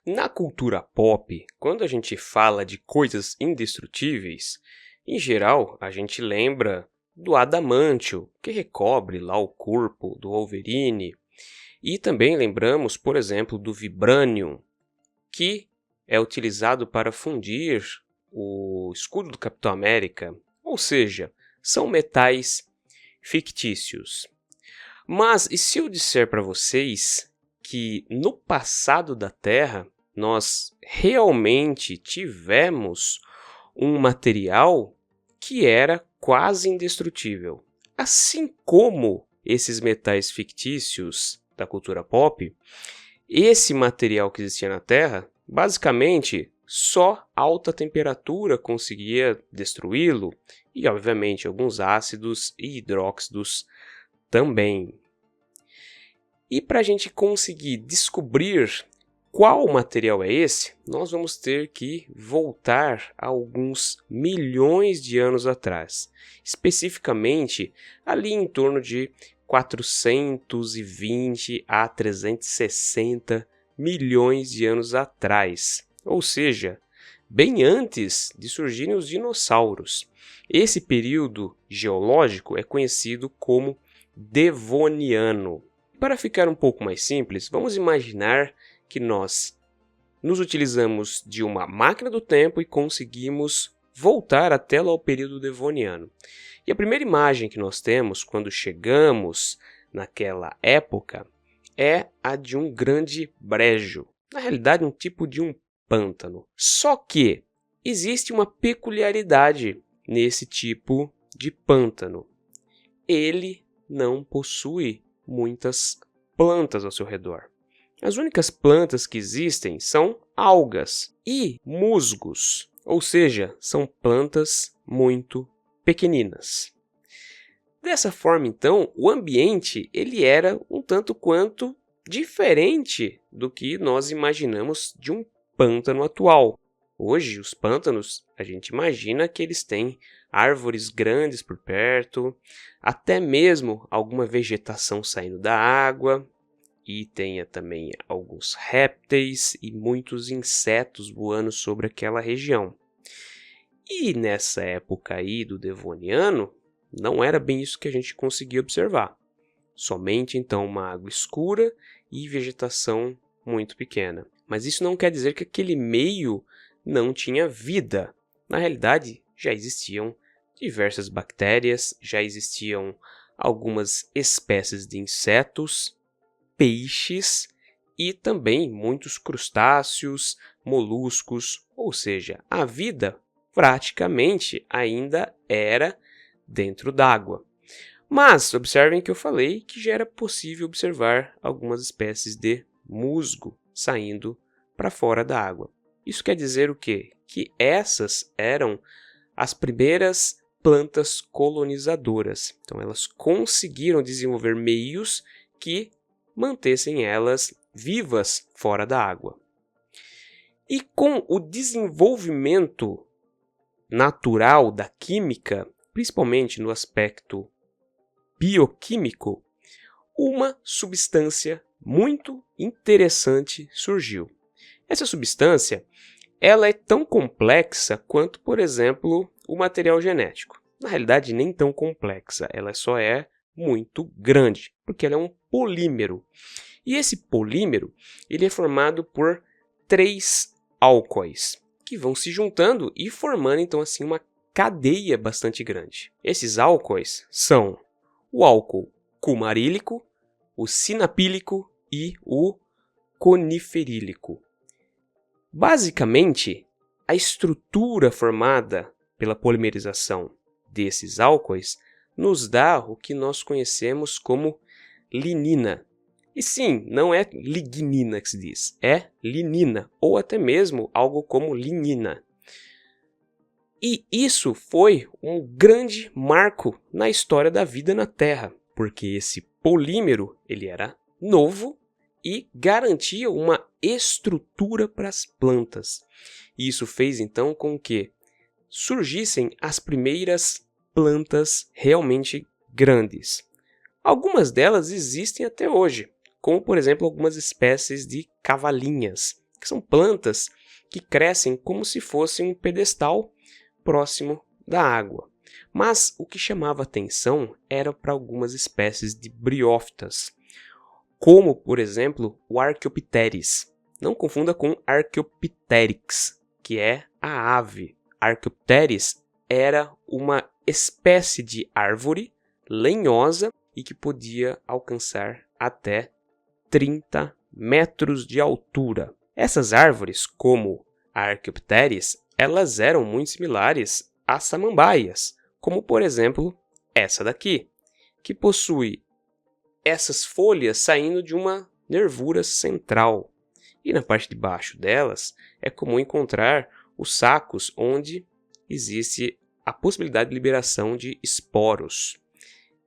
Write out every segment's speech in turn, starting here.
Na cultura pop, quando a gente fala de coisas indestrutíveis, em geral a gente lembra do adamantio, que recobre lá o corpo do Wolverine, e também lembramos, por exemplo, do vibranium, que é utilizado para fundir o escudo do Capitão América, ou seja, são metais fictícios. Mas e se eu disser para vocês que no passado da Terra nós realmente tivemos um material que era quase indestrutível? Assim como esses metais fictícios da cultura pop, esse material que existia na Terra, basicamente só alta temperatura conseguia destruí-lo, e obviamente alguns ácidos e hidróxidos também. E para a gente conseguir descobrir qual material é esse, nós vamos ter que voltar a alguns milhões de anos atrás, especificamente ali em torno de 420 a 360 milhões de anos atrás, ou seja, bem antes de surgirem os dinossauros. Esse período geológico é conhecido como Devoniano. Para ficar um pouco mais simples, vamos imaginar que nós nos utilizamos de uma máquina do tempo e conseguimos voltar até lá ao período Devoniano. E a primeira imagem que nós temos quando chegamos naquela época é a de um grande brejo, na realidade um tipo de um pântano. Só que existe uma peculiaridade nesse tipo de pântano. Ele não possui muitas plantas ao seu redor. As únicas plantas que existem são algas e musgos, ou seja, são plantas muito pequeninas. Dessa forma, então, o ambiente ele era um tanto quanto diferente do que nós imaginamos de um pântano atual. Hoje, os pântanos, a gente imagina que eles têm árvores grandes por perto, até mesmo alguma vegetação saindo da água, e tenha também alguns répteis e muitos insetos voando sobre aquela região. E nessa época aí do Devoniano, não era bem isso que a gente conseguia observar. Somente então uma água escura e vegetação muito pequena. Mas isso não quer dizer que aquele meio não tinha vida. Na realidade, já existiam diversas bactérias, já existiam algumas espécies de insetos, peixes e também muitos crustáceos, moluscos, ou seja, a vida praticamente ainda era dentro d'água. Mas observem que eu falei que já era possível observar algumas espécies de musgo saindo para fora da água. Isso quer dizer o quê? Que essas eram as primeiras plantas colonizadoras. Então elas conseguiram desenvolver meios que mantessem elas vivas fora da água. E com o desenvolvimento natural da química, principalmente no aspecto bioquímico, uma substância muito interessante surgiu. Essa substância ela é tão complexa quanto, por exemplo, o material genético. Na realidade, nem tão complexa, ela só é muito grande, porque ela é um polímero. E esse polímero ele é formado por 3 álcoois, que vão se juntando e formando, então, assim, uma cadeia bastante grande. Esses álcoois são o álcool cumarílico, o sinapílico e o coniferílico. Basicamente, a estrutura formada pela polimerização desses álcoois nos dá o que nós conhecemos como linina. E sim, não é lignina que se diz, é linina, ou até mesmo algo como lignina. E isso foi um grande marco na história da vida na Terra, porque esse polímero ele era novo e garantia uma estrutura para as plantas. E isso fez então com que surgissem as primeiras plantas realmente grandes. Algumas delas existem até hoje, como por exemplo algumas espécies de cavalinhas, que são plantas que crescem como se fosse um pedestal próximo da água. Mas o que chamava atenção era para algumas espécies de briófitas, como, por exemplo, o Archaeopteris. Não confunda com Archaeopteryx, que é a ave. Archaeopteris era uma espécie de árvore lenhosa e que podia alcançar até 30 metros de altura. Essas árvores, como a Archaeopteris, elas eram muito similares às samambaias, como por exemplo essa daqui, que possui essas folhas saindo de uma nervura central. E na parte de baixo delas é comum encontrar os sacos onde existe a possibilidade de liberação de esporos.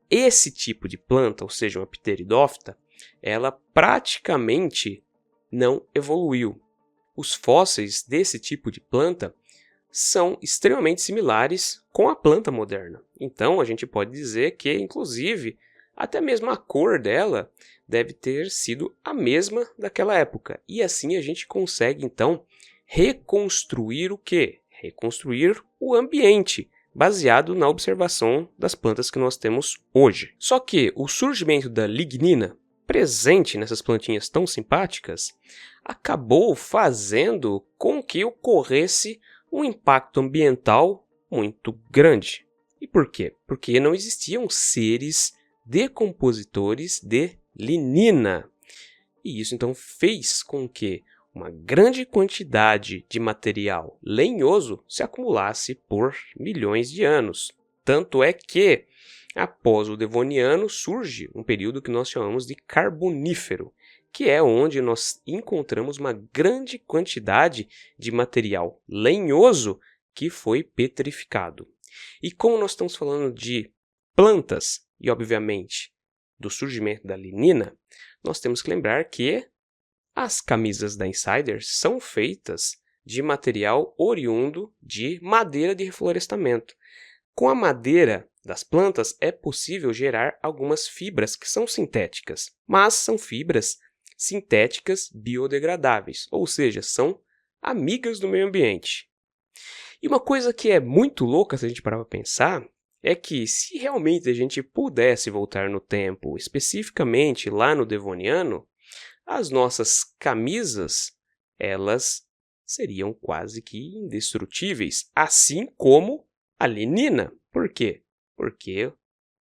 Esse tipo de planta, ou seja, uma pteridófita, ela praticamente não evoluiu. Os fósseis desse tipo de planta são extremamente similares com a planta moderna. Então, a gente pode dizer que, inclusive, até mesmo a cor dela deve ter sido a mesma daquela época. E assim a gente consegue, então, reconstruir o quê? Reconstruir o ambiente, baseado na observação das plantas que nós temos hoje. Só que o surgimento da lignina, presente nessas plantinhas tão simpáticas, acabou fazendo com que ocorresse um impacto ambiental muito grande. E por quê? Porque não existiam seres decompositores de lignina. E isso então fez com que uma grande quantidade de material lenhoso se acumulasse por milhões de anos. Tanto é que, após o Devoniano, surge um período que nós chamamos de Carbonífero, que é onde nós encontramos uma grande quantidade de material lenhoso que foi petrificado. E como nós estamos falando de plantas e, obviamente, do surgimento da lignina, nós temos que lembrar que as camisas da Insider são feitas de material oriundo de madeira de reflorestamento. Com a madeira das plantas é possível gerar algumas fibras que são sintéticas, mas são fibras sintéticas biodegradáveis, ou seja, são amigas do meio ambiente. E uma coisa que é muito louca se a gente parar para pensar é que se realmente a gente pudesse voltar no tempo, especificamente lá no Devoniano, as nossas camisas, elas seriam quase que indestrutíveis, assim como a lignina. Por quê? Porque,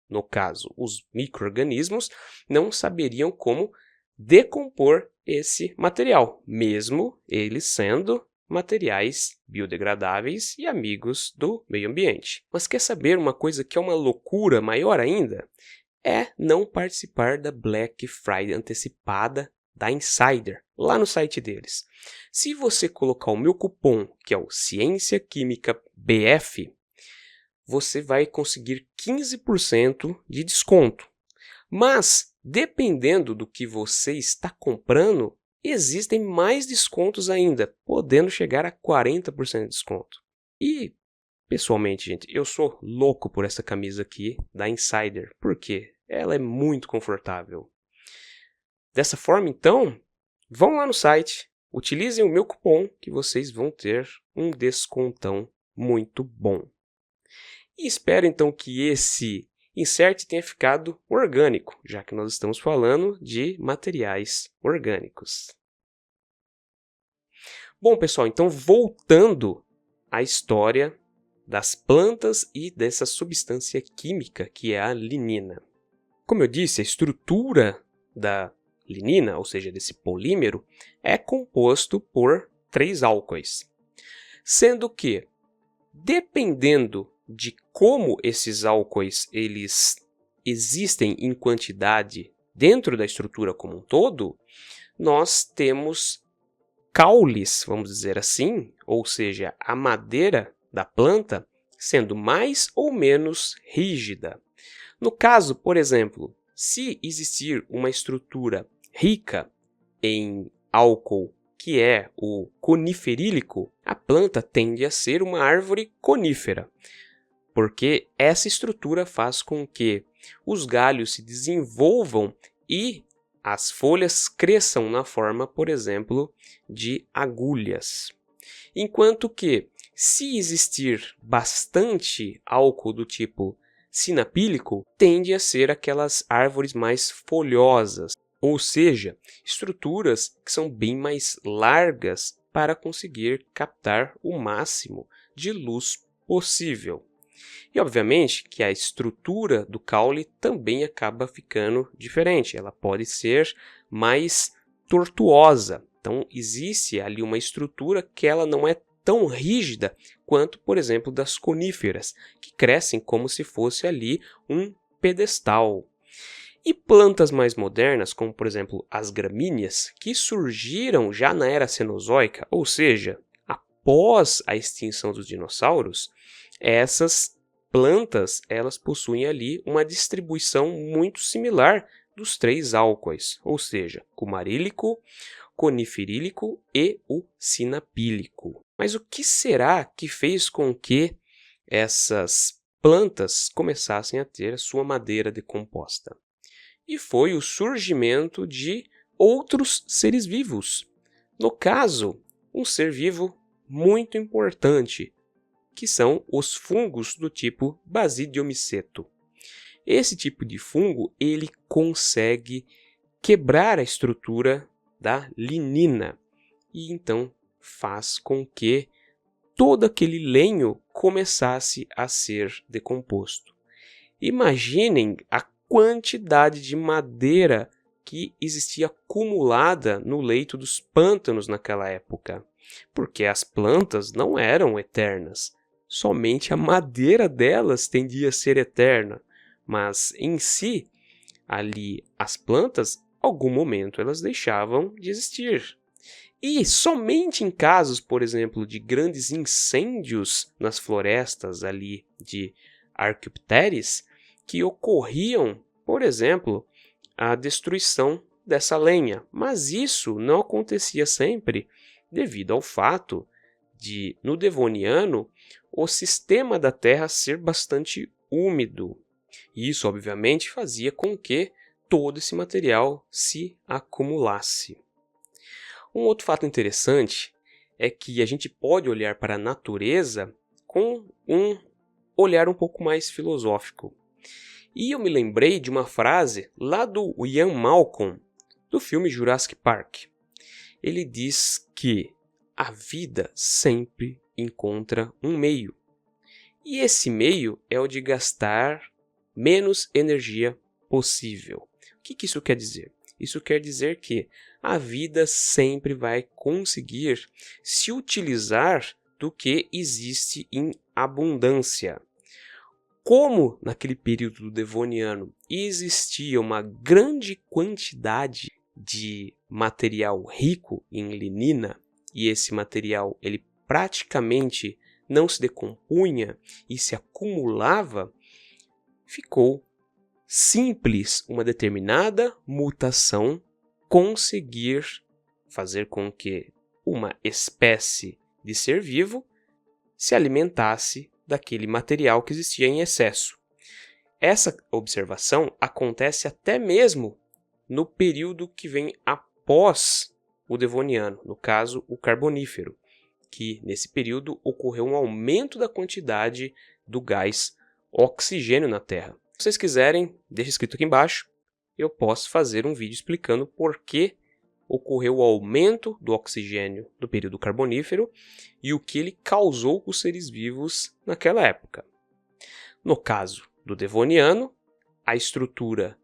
no caso, os micro-organismos não saberiam como decompor esse material, mesmo eles sendo materiais biodegradáveis e amigos do meio ambiente. Mas quer saber uma coisa que é uma loucura maior ainda? É não participar da Black Friday antecipada da Insider, lá no site deles. Se você colocar o meu cupom, que é o Ciência Química BF, você vai conseguir 15% de desconto. Mas, dependendo do que você está comprando, existem mais descontos ainda, podendo chegar a 40% de desconto. E, pessoalmente, gente, eu sou louco por essa camisa aqui da Insider. Por quê? Ela é muito confortável. Dessa forma, então, vão lá no site, utilizem o meu cupom que vocês vão ter um descontão muito bom. E espero então que esse insert tenha ficado orgânico, já que nós estamos falando de materiais orgânicos. Bom, pessoal, então voltando à história das plantas e dessa substância química que é a lignina. Como eu disse, a estrutura da lignina, ou seja, desse polímero, é composto por 3 álcoois. Sendo que, dependendo de como esses álcoois eles existem em quantidade dentro da estrutura como um todo, nós temos caules, vamos dizer assim, ou seja, a madeira da planta sendo mais ou menos rígida. No caso, por exemplo, se existir uma estrutura rica em álcool, que é o coniferílico, a planta tende a ser uma árvore conífera, porque essa estrutura faz com que os galhos se desenvolvam e as folhas cresçam na forma, por exemplo, de agulhas. Enquanto que, se existir bastante álcool do tipo sinapílico, tende a ser aquelas árvores mais folhosas, ou seja, estruturas que são bem mais largas para conseguir captar o máximo de luz possível. E obviamente que a estrutura do caule também acaba ficando diferente, ela pode ser mais tortuosa. Então existe ali uma estrutura que ela não é tão rígida quanto, por exemplo, das coníferas, que crescem como se fosse ali um pedestal. E plantas mais modernas, como por exemplo as gramíneas, que surgiram já na era Cenozoica, ou seja, após a extinção dos dinossauros, essas plantas elas possuem ali uma distribuição muito similar dos três álcoois, ou seja, cumarílico, coniferílico e o sinapílico. Mas o que será que fez com que essas plantas começassem a ter a sua madeira decomposta? E foi o surgimento de outros seres vivos. No caso, um ser vivo muito importante, que são os fungos do tipo Basidiomiceto. Esse tipo de fungo ele consegue quebrar a estrutura da lignina e então faz com que todo aquele lenho começasse a ser decomposto. Imaginem a quantidade de madeira que existia acumulada no leito dos pântanos naquela época, porque as plantas não eram eternas, somente a madeira delas tendia a ser eterna, mas em si, ali as plantas, algum momento elas deixavam de existir. E somente em casos, por exemplo, de grandes incêndios nas florestas ali de Archaeopteryx, que ocorriam, por exemplo, a destruição dessa lenha. Mas isso não acontecia sempre devido ao fato de, no Devoniano, o sistema da Terra ser bastante úmido. Isso, obviamente, fazia com que todo esse material se acumulasse. Um outro fato interessante é que a gente pode olhar para a natureza com um olhar um pouco mais filosófico. E eu me lembrei de uma frase lá do Ian Malcolm, do filme Jurassic Park. Ele diz que a vida sempre encontra um meio. E esse meio é o de gastar menos energia possível. O que isso quer dizer? Isso quer dizer que a vida sempre vai conseguir se utilizar do que existe em abundância. Como naquele período do Devoniano existia uma grande quantidade de material rico em lignina, e esse material ele praticamente não se decompunha e se acumulava, ficou simples uma determinada mutação conseguir fazer com que uma espécie de ser vivo se alimentasse daquele material que existia em excesso. Essa observação acontece até mesmo no período que vem após o Devoniano, no caso o Carbonífero, que nesse período ocorreu um aumento da quantidade do gás oxigênio na Terra. Se vocês quiserem, deixa escrito aqui embaixo, eu posso fazer um vídeo explicando por que ocorreu o aumento do oxigênio do período carbonífero e o que ele causou com os seres vivos naquela época. No caso do Devoniano, a estrutura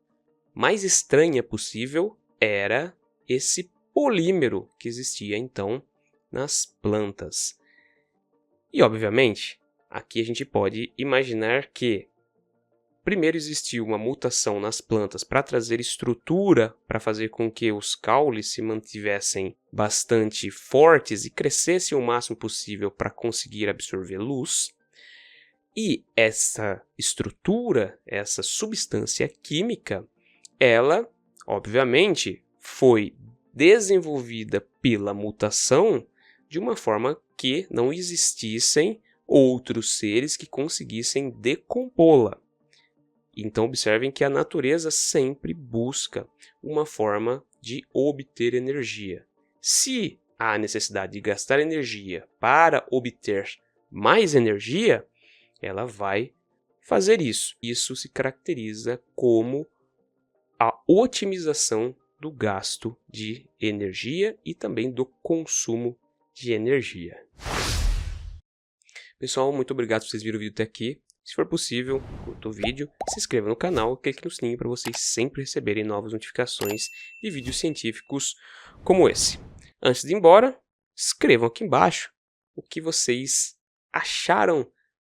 mais estranha possível era esse polímero que existia então nas plantas. E obviamente, aqui a gente pode imaginar que primeiro existiu uma mutação nas plantas para trazer estrutura para fazer com que os caules se mantivessem bastante fortes e crescessem o máximo possível para conseguir absorver luz. E essa estrutura, essa substância química, ela, obviamente, foi desenvolvida pela mutação de uma forma que não existissem outros seres que conseguissem decompô-la. Então observem que a natureza sempre busca uma forma de obter energia. Se há necessidade de gastar energia para obter mais energia, ela vai fazer isso. Isso se caracteriza como a otimização do gasto de energia e também do consumo de energia. Pessoal, muito obrigado por vocês virem o vídeo até aqui. Se for possível, curta o vídeo, se inscreva no canal e clique no sininho para vocês sempre receberem novas notificações de vídeos científicos como esse. Antes de ir embora, escrevam aqui embaixo o que vocês acharam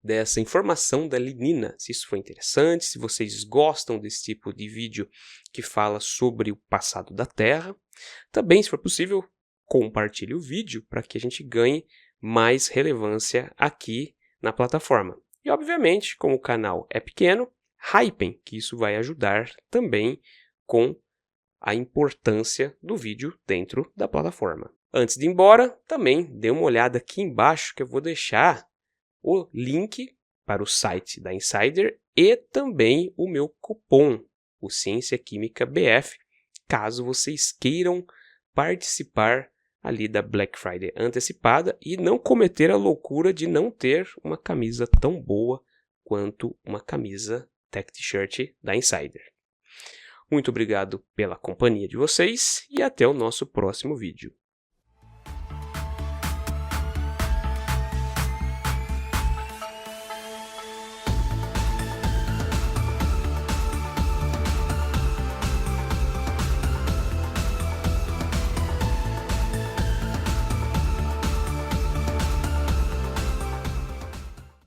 dessa informação da lignina, se isso foi interessante, se vocês gostam desse tipo de vídeo que fala sobre o passado da Terra. Também, se for possível, compartilhe o vídeo para que a gente ganhe mais relevância aqui na plataforma. E, obviamente, como o canal é pequeno, hypem, que isso vai ajudar também com a importância do vídeo dentro da plataforma. Antes de ir embora, também dê uma olhada aqui embaixo que eu vou deixar o link para o site da Insider e também o meu cupom, o Ciência Química BF, caso vocês queiram participar ali da Black Friday antecipada e não cometer a loucura de não ter uma camisa tão boa quanto uma camisa Tech T-shirt da Insider. Muito obrigado pela companhia de vocês e até o nosso próximo vídeo.